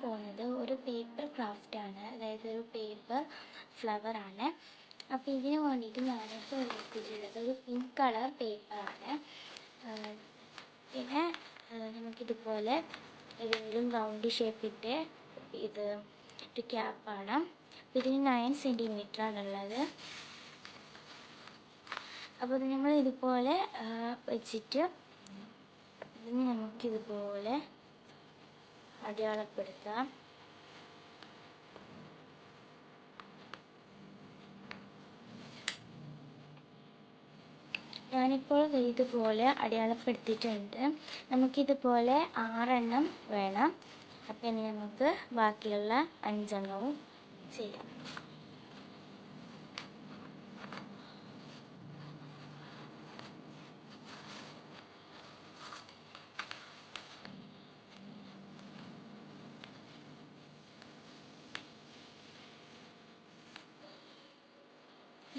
പോകുന്നത് ഒരു പേപ്പർ ക്രാഫ്റ്റാണ്, അതായത് ഒരു പേപ്പർ ഫ്ലവറാണ്. അപ്പോൾ ഇതിന് വേണ്ടിയിട്ട് ഞാനിപ്പോൾ എടുത്തിട്ടുള്ളത് ഒരു പിങ്ക് കളർ പേപ്പറാണ്. പിന്നെ നമുക്കിതുപോലെ ഏതെങ്കിലും റൗണ്ട് ഷേപ്പിട്ട് ഇത് ഒരു ക്യാപ്പാണ്. ഇതിന് 9 സെൻറ്റിമീറ്ററാണുള്ളത്. അപ്പോൾ ഇത് നമ്മൾ ഇതുപോലെ വെച്ചിട്ട് ഇതിന് നമുക്കിതുപോലെ അടയാളപ്പെടുത്താം. ഞാനിപ്പോൾ ഇതുപോലെ അടയാളപ്പെടുത്തിയിട്ടുണ്ട്. നമുക്കിതുപോലെ 6 എണ്ണം വേണം. അപ്പം ഇനി നമുക്ക് ബാക്കിയുള്ള 5 എണ്ണവും ചെയ്യാം.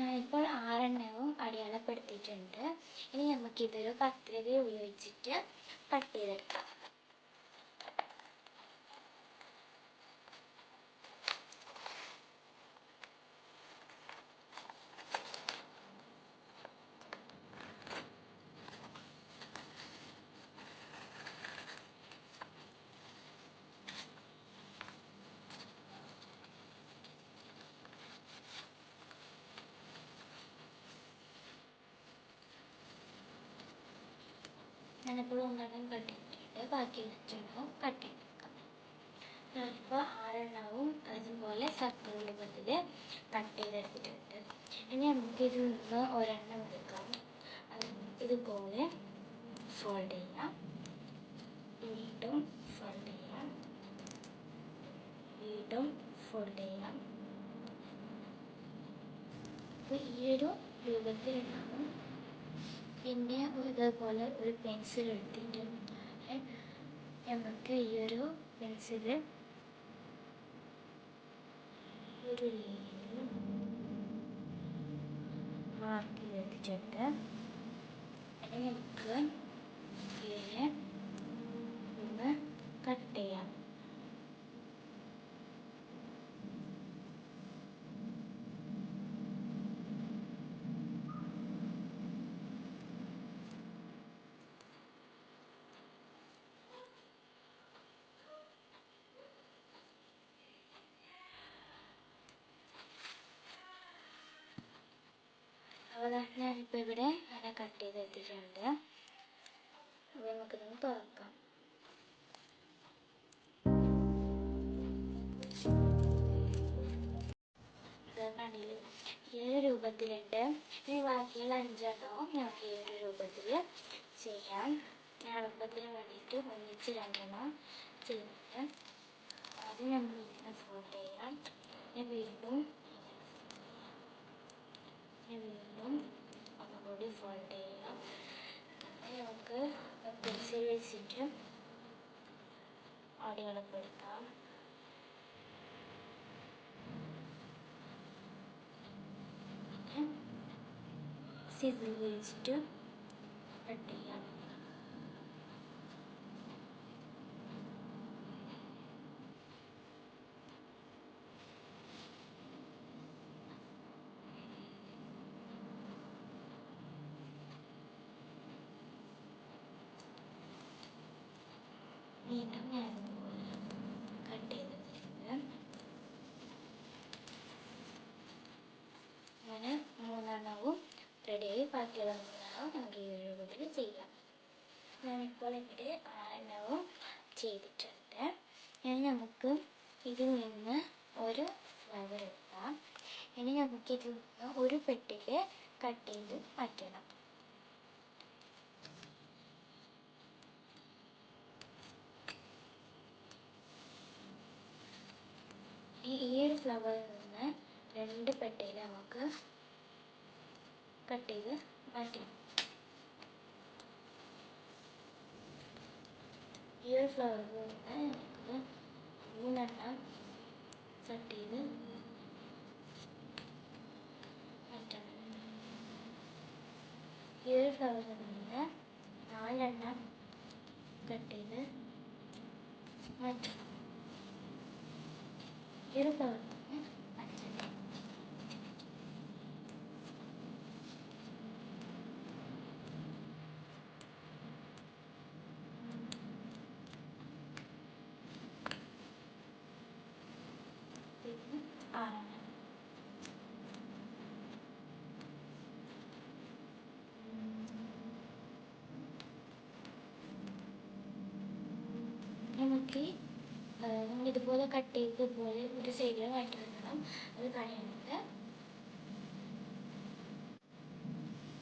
ഞാനിപ്പോൾ 6 എണ്ണവും അടയാളപ്പെടുത്തിയിട്ടുണ്ട്. ഇനി നമുക്കിതൊരു കത്രിക ഉപയോഗിച്ചിട്ട് കട്ട് ചെയ്തെടുക്കാം. ഞാനിപ്പോൾ 1 എണ്ണം കട്ട് ചെയ്തിട്ടുണ്ട്. ബാക്കി 5 എണ്ണവും കട്ട് ചെയ്തെടുക്കാം. ഞാനിപ്പോൾ 6 എണ്ണവും അതുപോലെ സർക്കിൾ രൂപത്തിൽ കട്ട് ചെയ്തെടുത്തിട്ടുണ്ട്. ഇനി നമുക്ക് ഇതിൽ നിന്ന് ഒരെണ്ണം എടുക്കാം. ഇതുപോലെ ഫോൾഡ് ചെയ്യാം, വീണ്ടും ഫോൾഡ് ചെയ്യാം, വീണ്ടും ഫോൾഡ് ചെയ്യാം. അപ്പോൾ ഈ ഒരു രൂപത്തിലുണ്ടാവും. പിന്നെ ഇതേപോലെ ഒരു പെൻസിൽ എടുത്തിട്ട് നമുക്ക് ഈ ഒരു പെൻസിൽ ഒരു രീതിയിൽ മാർക്ക് ചെയ്തിട്ടുണ്ട്. ഇനി നമുക്ക് ഇതിനെ ഒന്ന് കട്ട് ചെയ്യാം. അപ്പോൾ ഞാനിപ്പോൾ ഇവിടെ അങ്ങനെ കട്ട് ചെയ്തെടുത്തിട്ടുണ്ട്. അപ്പോൾ നമുക്കിതൊന്ന് തുറക്കാം. കണ്ടില്ലേ, ഈ ഒരു രൂപത്തിലുണ്ട്. ഇനി ബാക്കിയുള്ള 5 എണ്ണവും നമുക്ക് ഈ ഒരു രൂപത്തിൽ ചെയ്യാം. ഞാൻ എളുപ്പത്തിന് വേണ്ടിയിട്ട് ഒന്നിച്ച് 2 എണ്ണം ചെയ്യുന്നുണ്ട്. അത് നമ്മൾ ഇങ്ങനെ ഫോൾഡ് ചെയ്യാം. വീണ്ടും ഒന്നുകൂടി ഫോൾഡ് ചെയ്യാം. നമുക്ക് പെൻസിൽ വെച്ചിട്ട് അടയാളപ്പെടുത്താം. സിസർ ഉപയോഗിച്ചിട്ട് കട്ട് ചെയ്യാം. വീണ്ടും ഞാനിതുപോലെ കട്ട് ചെയ്തെടുത്തിട്ടുണ്ട്. അങ്ങനെ 3 എണ്ണവും റെഡിയായി. ബാക്കിയുള്ള 3 എണ്ണവും നമുക്ക് ഈ ഒരു രൂപത്തിൽ ചെയ്യാം. ഞാനിപ്പോൾ ഇവിടെ 6 എണ്ണവും ചെയ്തിട്ടുണ്ട്. ഇനി നമുക്ക് ഇതിൽ നിന്ന് ഒരു ഫ്ലവർ എടുക്കാം. ഇനി നമുക്ക് ഇതിൽ നിന്ന് ഒരു പെട്ടിയിൽ കട്ട് ചെയ്ത് മാറ്റണം. ഈ ഒരു ഫ്ലവറിൽ നിന്ന് 2 പെട്ടിയിൽ നമുക്ക് കട്ട് ചെയ്ത് മാറ്റാം. ഈ ഒരു ഫ്ലവറിൽ നിന്ന് നമുക്ക് 3 എണ്ണം കട്ട് ചെയ്ത് മാറ്റണം. ഈ ഒരു ഫ്ലവറിൽ നിന്ന് 4 എണ്ണം കട്ട് ചെയ്ത് മാറ്റണം. ഈ ഒരു ഫ്ലവർ അടുത്തത് ആണ്. നമുക്ക് നമ്മളിതുപോലെ കട്ട് ചെയ്തതുപോലെ ഒരു സൈഡിൽ മാറ്റി വെക്കണം. അത് കഴിയുന്നത്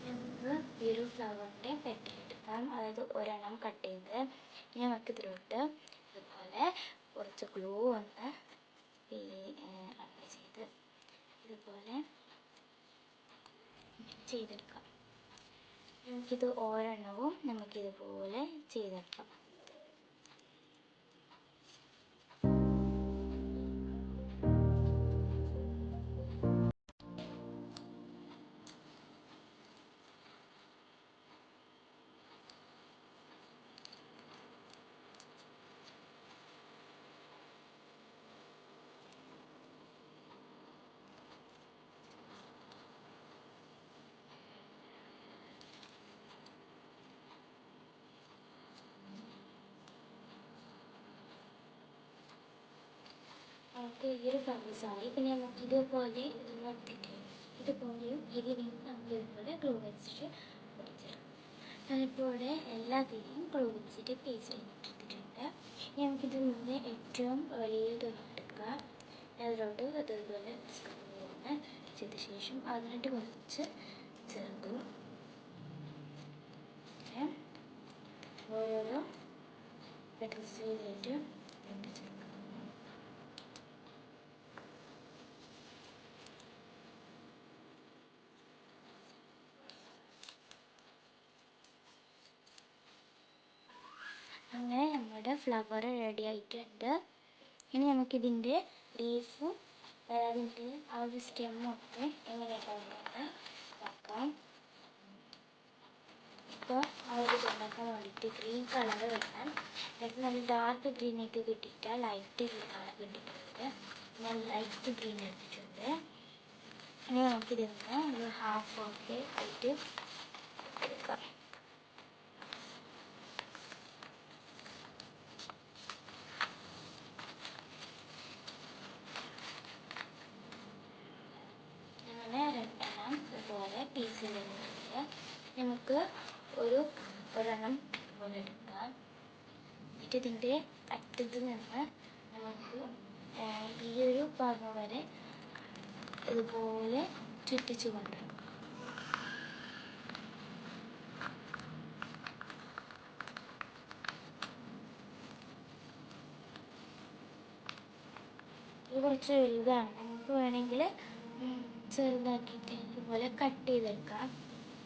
നമുക്ക് ഈ ഒരു ഫ്ലവറിൻ്റെ പെട്ടിയെടുക്കാം. അതായത് ഒരെണ്ണം കട്ട് ചെയ്ത് നമുക്ക് ഇതിലോട്ട് ഇതുപോലെ കുറച്ച് ഗ്ലൂ ഒന്ന് അപ്ലൈ ചെയ്ത് ഇതുപോലെ ചെയ്തെടുക്കാം. നമുക്കിത് ഒരെണ്ണവും നമുക്കിതുപോലെ ചെയ്തെടുക്കാം. നമുക്ക് ഈ ഒരു ഫ്ലവേഴ്സായി. പിന്നെ നമുക്ക് ഇതുപോലെ നിർത്തിയിട്ട് ഇതുപോലെയും ഇതിനെയും നമുക്ക് ഇതുപോലെ ഗ്ലൂ വെച്ചിട്ട് ഒട്ടിച്ചെടുക്കാം. ഞാനിപ്പോൾ ഇവിടെ എല്ലാത്തിനെയും ഗ്ലൂ വെച്ചിട്ട് പേസ്റ്റ് ചെയ്തിട്ടുണ്ട്. ഇനി നമുക്കിതിൽ നിന്ന് ഏറ്റവും വലിയതൊന്ന് എടുക്കുക. അതിലോട്ട് അതുപോലെ സ്ക്രൂ ചെയ്ത ശേഷം അതിനായിട്ട് കുറച്ച് ചേർക്കും. ഓരോരോ പെറ്റൽസ് ചെയ്തിട്ട് ഒട്ടിച്ചെടുക്കാം. അങ്ങനെ നമ്മുടെ ഫ്ലവർ റെഡി ആയിട്ടുണ്ട്. ഇനി നമുക്കിതിൻ്റെ ലീഫും അതിൻ്റെ ആ ഒരു സ്റ്റെമ്മൊക്കെ എങ്ങനെയൊക്കെയാണെന്ന് നോക്കാം. ഇപ്പോൾ ആ ഒരു ഉണ്ടാക്കാൻ വേണ്ടിയിട്ട് ഗ്രീൻ കളർ വേണം. എന്നിട്ട് നല്ല ഡാർക്ക് ഗ്രീനൊക്കെ കിട്ടിയിട്ട് ലൈറ്റ് ഗ്രീനാണ് കിട്ടിയിട്ടുള്ളത്. ഞാൻ ലൈറ്റ് ഗ്രീൻ എടുത്തിട്ടുണ്ട്. ഇനി നമുക്കിതിൽ നിന്ന് ഒരു ഹാഫ് ഒക്കെ ആയിട്ട് എടുക്കാം. ഇതുപോലെ പീസിൽ എടുത്തിട്ട് നമുക്ക് ഒരെണ്ണം ഇതുപോലെ എടുക്കാം. എന്നിട്ട് ഇതിൻ്റെ അറ്റത്ത് നിന്ന് നമുക്ക് ഈ ഒരു ഭാഗം വരെ ഇതുപോലെ ചുറ്റിച്ച് കൊണ്ടുവരാം. ഇത് കുറച്ച് വലുതാണ്. നമുക്ക് വേണമെങ്കിൽ ചെറുതാക്കിയിട്ട് ഇതുപോലെ കട്ട് ചെയ്തെടുക്കാം.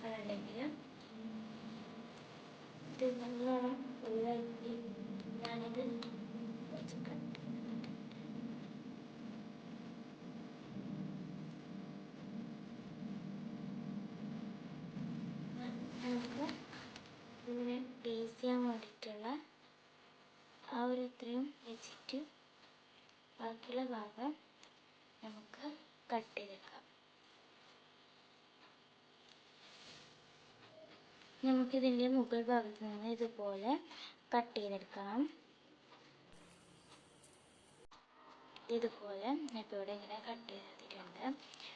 അതുണ്ടെങ്കിൽ ഇത് നല്ലോണം വലുതാക്കി ഞാനിത് കുറച്ച് കട്ട് ചെയ്തെടുത്തിട്ടുണ്ട്. നമുക്ക് ഇങ്ങനെ പേസ്റ്റ് ചെയ്യാൻ വേണ്ടിയിട്ടുള്ള ആ ഒരു ഇത്രയും വെച്ചിട്ട് ബാക്കിയുള്ള ഭാഗം നമുക്ക് കട്ട് ചെയ്തെടുക്കാം. നമുക്കിതിൻ്റെ മുകൾ ഭാഗത്ത് നിന്ന് ഇതുപോലെ കട്ട് ചെയ്തെടുക്കാം. ഇതുപോലെ ഇപ്പോൾ ഇവിടെ ഇങ്ങനെ കട്ട് ചെയ്തെടുത്തിട്ടുണ്ട്.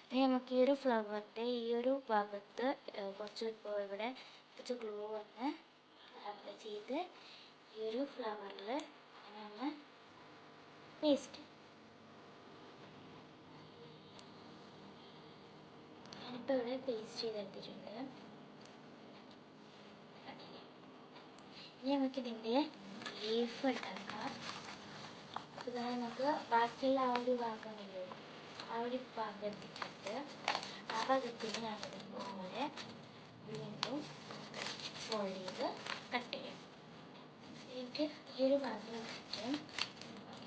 ഇനി നമുക്ക് ഈ ഒരു ഫ്ലവറിൻ്റെ ഈ ഒരു ഭാഗത്ത് കുറച്ച് ഇപ്പോൾ ഇവിടെ കുറച്ച് ഗ്ലൂ ഒന്ന് അപ്ലൈ ചെയ്ത് ഈ ഒരു ഫ്ലവറിൽ ഒന്ന് പേസ്റ്റ് ഞാനിപ്പോൾ ഇവിടെ പേസ്റ്റ് ചെയ്തെടുത്തിട്ടുണ്ട്. ഇനി നമുക്കിതിൻ്റെ ലീഫ് ഉണ്ടാക്കാം. അപ്പോൾ നമുക്ക് ബാക്കിയുള്ള ആ ഒരു ഭാഗമില്ലേ, ആ ഒരു ഭാഗം എടുത്തിട്ടുണ്ട്. ആ ഭാഗത്തിന് ഞാനിതുപോലെ വീണ്ടും ഫോൾഡ് ചെയ്ത് കട്ട് ചെയ്യും. എനിക്ക് ഈ ഒരു ഭാഗം വെച്ചിട്ട്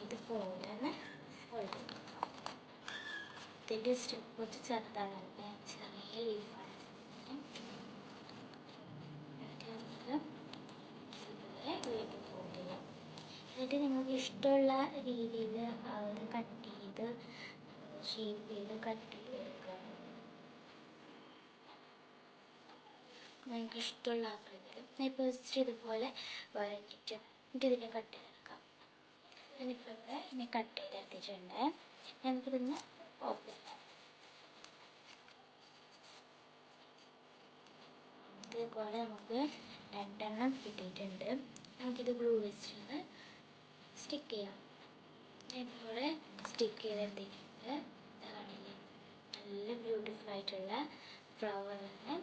ഇതുപോലെ ഒന്ന് ഫോൾഡ് ചെയ്യും. ഇതിൻ്റെ സ്റ്റെപ്പ് കുറച്ച് ചെറുതാണ്, ചെറിയ ലീഫാണ് എടുത്തിട്ട് നമുക്ക് ഇതുപോലെ വീണ്ടും ഫോൾഡ് ചെയ്യാം. എന്നിട്ട് നിങ്ങൾക്ക് ഇഷ്ടമുള്ള രീതിയിൽ അത് കട്ട് ചെയ്ത് ഇത് ഷേപ്പ് ചെയ്ത് കട്ട് ചെയ്തെടുക്കാം. നമുക്ക് ഇഷ്ടമുള്ള ആകൃതിയിൽ ഇപ്പോൾ ഇതുപോലെ വരച്ചിട്ട് ഇതിനെ കട്ട് ചെയ്തെടുക്കാം. ഞാനിപ്പോൾ ഇവിടെ ഇനി കട്ട് ചെയ്തെടുത്തിട്ടുണ്ട്. നമുക്കിതൊന്ന് ഓപ്പൺ ചെയ്യാം. ഇതുപോലെ നമുക്ക് 2 എണ്ണം കിട്ടിയിട്ടുണ്ട്. നമുക്കിത് ഗ്ലൂ വെച്ചിട്ട് സ്റ്റിക്ക് ചെയ്യാം. ഇതുപോലെ സ്റ്റിക്ക് ചെയ്തെടുത്തിട്ടുണ്ട്. കാണില്ലേ, നല്ല ബ്യൂട്ടിഫുൾ ആയിട്ടുള്ള ഫ്ലവറാണ്.